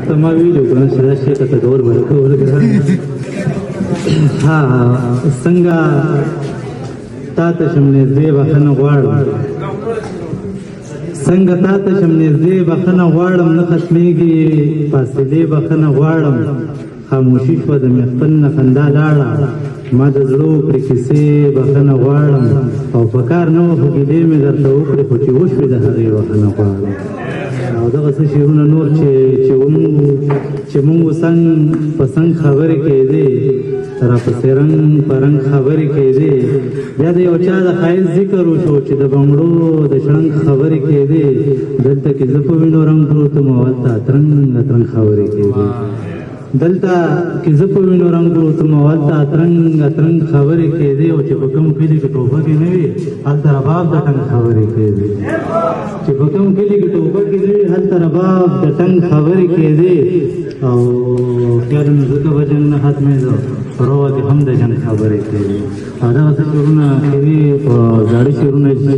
ته ما ویلو کنه چې دا شی ته ډول ورکول ها څنګه تا ته شم نږدې بخښنه غواړم څنګه تا ته شم نږدې بخښنه غواړم نه ختمېږي فاصلې بخښنه غواړم خاموشي شوه د مې خپل نه خندا لاړه ما د زړه وکړې کیسې بخښنه غواړم او په کار نه وه خو ګیلې مې درته وکړې خو چې وشوې د هغې بخښنه غواړم او دغه څه شعرونه نور چې مونږ څنګ په څنګ خبرې کېدې راپسې رنګ په رنګ خبرې کېدې بیا د یو چا د ښایست ذکر وشو چې د بنګړو د شړنګ خبرې کېدې دلته کې زه په وینو رنګ پروت وم او هلته اترنګ اترنګ خبرې کېدې دلته کې زه په وینو رنګ پروت وم او هلته اترنګ اترنګ خبرې کېدې او چې په کوم کلي کې ټوپکې نه وي هلته رباب د ټنګ خبرې کېدې چې په کوم کلي کې ټوپکې نه وي هلته رباب د ټنګ خبرې کېدې او خیال مې ځکه وجن نه ختمېده روه کې هم د جنګ خبرې کېدې او دغه څه شعرونه کوي په زاړه شعرونه چې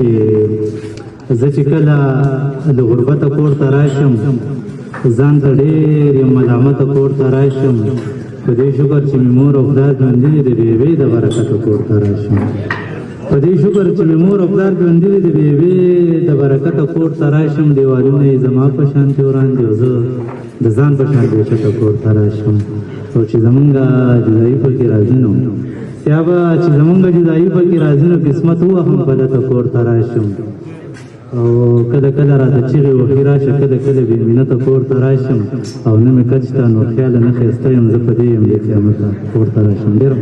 زه چې کله د غربته کور ته راشم ځان ته ډېر یم ملامته کور ته راشم په دې شکر چې مې مور او پلار ژوندي دي د بېبې د برکته کور ته راشم په دې شکر چې مې مور او پلار ژوندي دي د بېبې د برکته کور ته راشم دیوالونه یې زما په شانتې وران دي او زه د ځان په شان بېشکه کور ته راشم او چې زمونږ جدایي پکې راځي نو یا به چې زمونږ جدایي پکې راځي نو قسمت ووهم پلته کور ته راشم او کله کله راته چیغې وښي راشه کله کله بې مینته کور ته راشم او نه مې کچ ته نو خیاله نه ښایسته یم زه په دې یم دې قیامته کور ته راشم ډېر